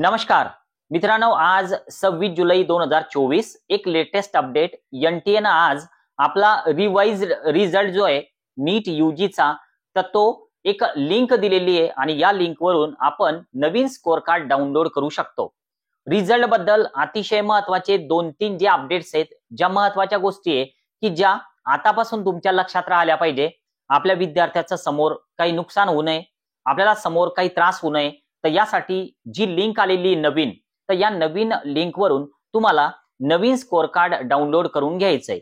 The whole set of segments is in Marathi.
नमस्कार मित्रांनो, आज 26 जुलै 2024 एक लेटेस्ट अपडेट एनटीए आज आपला रिवाइज्ड रिझल्ट जो आहे नीट यूजीचा, तर तो एक लिंक दिलेली आहे आणि या लिंक वरून आपण नवीन स्कोर कार्ड डाउनलोड करू शकतो। रिझल्ट बद्दल अतिशय महत्त्वाचे 2-3 जे अपडेट्स आहेत, ज्या महत्त्वाच्या गोष्टी आहे की ज्या आतापासून तुमच्या लक्षात राहिल्या पाहिजे। आपल्या विद्यार्थ्याचं समोर काही नुकसान होऊ नये, आपल्याला समोर काही त्रास होऊ नये, तर यासाठी जी लिंक आलेली नवीन, तर या नवीन लिंक वरून तुम्हाला नवीन स्कोर कार्ड डाउनलोड करून घ्यायचंय।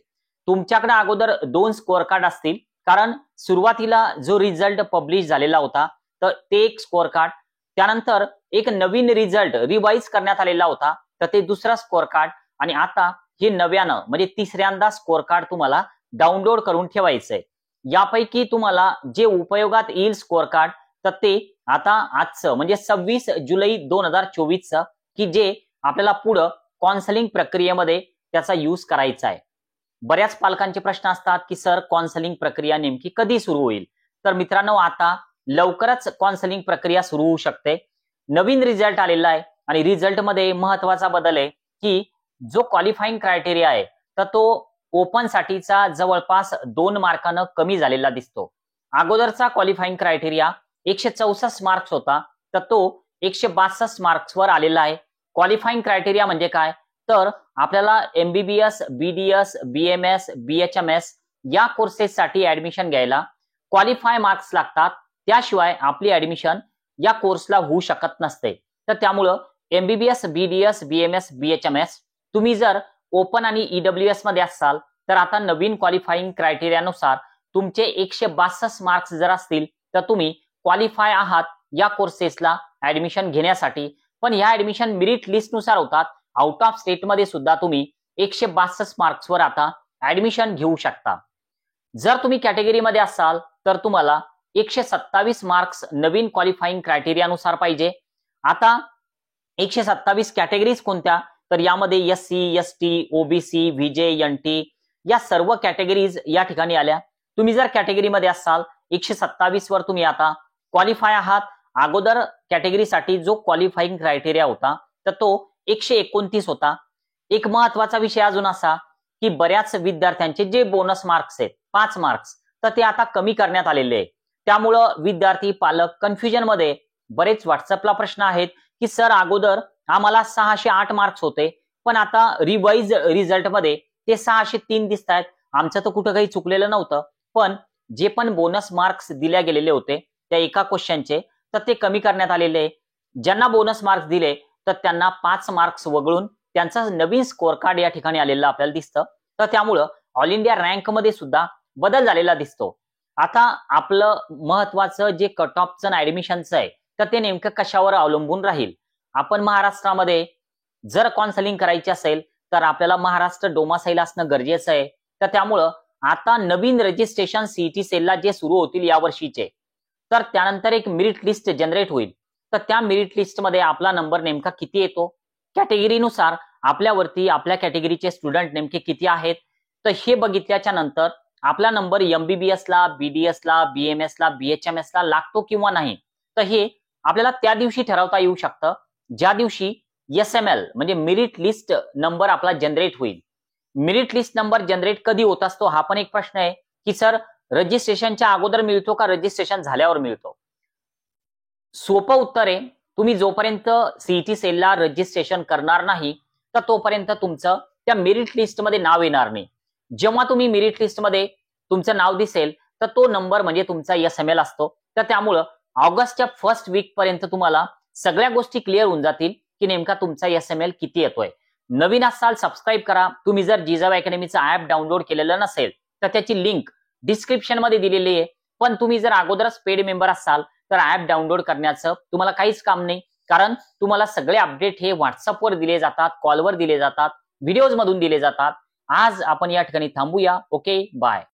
तुमच्याकडे अगोदर 2 स्कोर कार्ड असतील, कारण सुरुवातीला जो रिझल्ट पब्लिश झालेला होता तर ते एक स्कोर कार्ड, त्यानंतर एक नवीन रिझल्ट रिवाइज करण्यात आलेला होता तर ते दुसरा स्कोर कार्ड, आणि आता हे नव्यानं म्हणजे तिसऱ्यांदा स्कोर कार्ड तुम्हाला डाउनलोड करून ठेवायचंय। यापैकी तुम्हाला जे उपयोगात येईल स्कोर कार्ड, तर ते आता आजचं म्हणजे 26 जुलै 2024 की जे आपल्याला पुढे काउन्सिलिंग प्रक्रियेमध्ये त्याचा यूज करायचा आहे। बऱ्याच पालकांचे प्रश्न असतात की सर काउन्सिलिंग प्रक्रिया नेमकी कधी सुरू होईल? तर मित्रांनो, आता लवकरच काउन्सिलिंग प्रक्रिया सुरू होऊ शकते। नवीन रिझल्ट आलेला आहे आणि रिझल्ट मध्ये महत्त्वाचा बदल आहे की जो क्वालिफाईंग क्रायटेरिया आहे तर तो ओपन साठीचा जवळपास 2 मार्कांना कमी झालेला दिसतो। अगोदरचा क्वालिफाईंग क्रायटेरिया 164 मार्क्स होता, तर तो 162 मार्क्सवर आलेला आहे। क्वालिफाईंग क्रायटेरिया म्हणजे काय? तर आपल्याला एमबीबीएस, बीडीएस, बीएमएस, बीएचएमएस या कोर्सेससाठी ऍडमिशन घ्यायला क्वालिफाय मार्क्स लागतात, त्याशिवाय आपली ऍडमिशन या कोर्सला होऊ शकत नसते। तर त्यामुळे एमबीबीएस, बीडीएस, बीएमएस, बीएचएमएस तुम्ही जर ओपन आणि ईडब्ल्यूएस मध्ये असाल तर आता नवीन क्वालिफाईंग क्रायटेरियानुसार तुमचे 162 मार्क्स जर असतील तर तुम्ही क्वालिफाय आहात या कोर्सेसला ऍडमिशन घेण्यासाठी। पण ह्या ऍडमिशन मेरिट लिस्ट नुसार होतात। आउट ऑफ स्टेट मध्ये सुद्धा तुम्ही 162 मार्क्सवर आता ऍडमिशन घेऊ शकता। जर तुम्ही कॅटेगरी मध्ये असाल तर तुम्हाला 127 मार्क्स नवीन क्वालिफाईंग क्रायटेरियानुसार पाहिजे। आता 127 कॅटेगरीज कोणत्या? तर यामध्ये SC, ST, OBC, VJ, NT या सर्व कॅटेगरीज या ठिकाणी आल्या। तुम्ही जर कॅटेगरी मध्ये असाल 127 वर तुम्ही आता क्वालिफाय आहात। अगोदर कॅटेगरीसाठी जो क्वालिफाईंग क्रायटेरिया होता तर तो 129 होता। एक महत्त्वाचा विषय अजून असा की बऱ्याच विद्यार्थ्यांचे जे बोनस मार्क्स आहेत 5 मार्क्स, तर ते आता कमी करण्यात आलेले आहे। त्यामुळं विद्यार्थी पालक कन्फ्युजन मध्ये, बरेच व्हॉट्सअपला प्रश्न आहेत की सर अगोदर आम्हाला 608 मार्क्स होते, पण आता रिवाइज रिझल्ट मध्ये ते 603 दिसत आहेत। आमचं तर कुठं काही चुकलेलं नव्हतं, पण जे पण बोनस मार्क्स दिल्या गेलेले होते त्या एका क्वेश्चनचे, तर ते कमी करण्यात आलेले आहे। ज्यांना बोनस मार्क्स दिले तर त्यांना 5 मार्क्स वगळून त्यांचा नवीन स्कोर कार्ड या ठिकाणी आलेलं आपल्याला दिसतं। तर त्यामुळं ऑल इंडिया रँक मध्ये सुद्धा बदल झालेला दिसतो। आता आपलं महत्त्वाचं जे कट ऑफचं ऍडमिशनचं आहे तर ते नेमकं कशावर अवलंबून राहील? आपण महाराष्ट्रामध्ये जर काउन्सिलिंग करायची असेल तर आपल्याला महाराष्ट्र डोमासाईल असणं गरजेचं आहे। तर त्यामुळं आता नवीन रजिस्ट्रेशन सीईटी सेलला जे सुरू होतील या वर्षीचे, तर त्यानंतर एक मेरिट लिस्ट जनरेट होईल। तर त्या मेरिट लिस्ट मध्ये आपला नंबर नेमका किती येतो, कॅटेगरीनुसार आपल्यावरती आपल्या कॅटेगरीचे स्टुडंट नेमके किती आहेत, तर हे बघितल्याच्या नंतर आपला नंबर एमबीबीएस ला, बीडीएस ला, बीएमएस ला, बीएचएमएस ला लागतो किंवा नाही, तर हे आपल्याला त्या दिवशी ठरवता येऊ शकतं ज्या दिवशी एसएमएल म्हणजे मेरिट लिस्ट नंबर आपला जनरेट होईल। मेरिट लिस्ट नंबर जनरेट कधी होत असतो हा पण एक प्रश्न आहे की सर रजिस्ट्रेशनच्या अगोदर मिळतो का रजिस्ट्रेशन झाल्यावर मिळतो? सोपं उत्तर आहे, तुम्ही जोपर्यंत सीईटी सेलला रजिस्ट्रेशन करणार नाही तर तोपर्यंत तुमचं त्या मेरिट लिस्ट मध्ये नाव येणार नाही। जेव्हा तुम्ही मेरिट लिस्ट मध्ये तुमचं नाव दिसेल तर तो नंबर म्हणजे तुमचा एसएमएल असतो। तर त्यामुळं ऑगस्टच्या फर्स्ट वीक पर्यंत तुम्हाला सगळ्या गोष्टी क्लिअर होऊन जातील की नेमका तुमचा एसएमएल किती येतोय। नवीन असाल सबस्क्राईब करा। तुम्ही जर जिजाऊ अकॅडमीचं ऍप डाउनलोड केलेलं नसेल तर त्याची लिंक डिस्क्रिप्शन मध्ये दिलेली आहे। पण तुम्ही जर अगोदरच पेड मेंबर असाल तर ऍप डाउनलोड करण्याचं तुम्हाला काहीच काम नाही, कारण तुम्हाला सगळे अपडेट हे व्हॉट्सअपवर दिले जातात, कॉलवर दिले जातात, व्हिडिओज मधून दिले जातात। आज आपण या ठिकाणी थांबूया। Okay, bye.